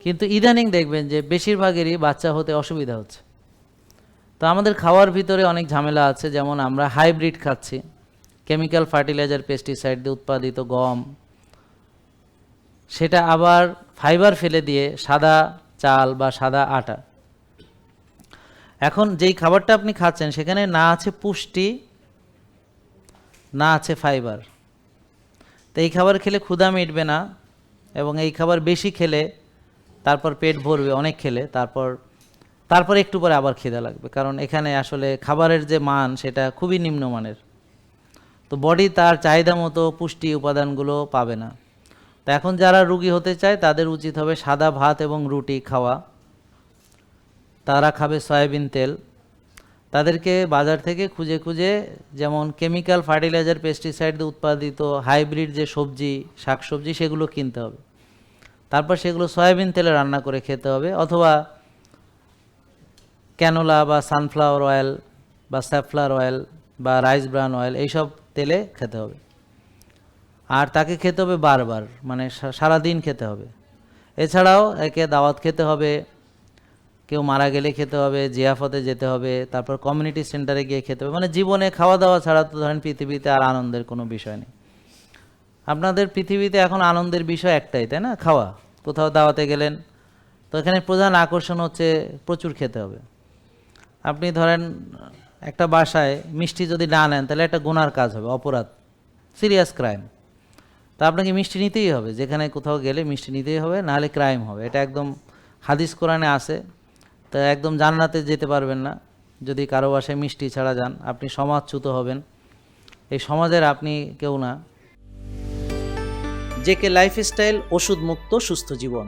কিন্তু ইদানিং দেখবেন যে বেশিরভাগেরই বাচ্চা হতে অসুবিধা হচ্ছে। তো আমাদের খাওয়ার ভিতরে অনেক ঝামেলা আছে, যেমন আমরা হাইব্রিড খাচ্ছি, কেমিক্যাল ফার্টিলাইজার পেস্টিসাইড দিয়ে উৎপাদিত গম, সেটা আবার ফাইবার ফেলে দিয়ে সাদা চাল বা সাদা আটা। এখন যেই খাবারটা আপনি খাচ্ছেন সেখানে না আছে পুষ্টি, না আছে ফাইবার। তো এই খাবার খেলে ক্ষুধা মিটবে না, এবং এই খাবার বেশি খেলে তারপর পেট ভরবে, অনেক খেলে তারপর একটু পরে আবার খিদা লাগবে, কারণ এখানে আসলে খাবারের যে মান সেটা খুবই নিম্নমানের। তো বডি তার চাহিদা মতো পুষ্টি উপাদানগুলো পাবে না। তো এখন যারা রোগী হতে চায় তাদের উচিত হবে সাদা ভাত এবং রুটি খাওয়া। তারা খাবে সয়াবিন তেল। তাদেরকে বাজার থেকে খুঁজে খুঁজে যেমন কেমিক্যাল ফার্টিলাইজার পেস্টিসাইড দিয়ে উৎপাদিত হাইব্রিড যে সবজি শাকসবজি সেগুলো কিনতে হবে, তারপর সেগুলো সয়াবিন তেলে রান্না করে খেতে হবে, অথবা ক্যানোলা বা সানফ্লাওয়ার অয়েল বা স্যাফলার অয়েল বা রাইস ব্রান অয়েল এইসব তেলে খেতে হবে। আর তাকে খেতে হবে বারবার, মানে সারাদিন খেতে হবে। এছাড়াও একে দাওয়াত খেতে হবে, কেউ মারা গেলে খেতে হবে, জিয়াফতে যেতে হবে, তারপর কমিউনিটি সেন্টারে গিয়ে খেতে হবে। মানে জীবনে খাওয়া দাওয়া ছাড়া তো ধরেন পৃথিবীতে আর আনন্দের কোনো বিষয় নেই। আপনাদের পৃথিবীতে এখন আনন্দের বিষয় একটাই, তাই না? খাওয়া। কোথাও দাওয়াতে গেলেন তো এখানে প্রধান আকর্ষণ হচ্ছে প্রচুর খেতে হবে। আপনি ধরেন একটা বাসায় মিষ্টি যদি না নেন তাহলে একটা গুনার কাজ হবে, অপরাধ, সিরিয়াস ক্রাইম। তা আপনাকে মিষ্টি নিতেই হবে, যেখানে কোথাও গেলে মিষ্টি নিতেই হবে, নাহলে ক্রাইম হবে। এটা একদম হাদিস কোরআনে আছে। তো একদম জান্নাতে যেতে পারবেন না যদি কারো বাসায় মিষ্টি ছাড়া যান, আপনি সমাজচ্যুত হবেন, এই সমাজের আপনি কেউ না। জেকে লাইফস্টাইল, ওষুধ মুক্ত সুস্থ জীবন।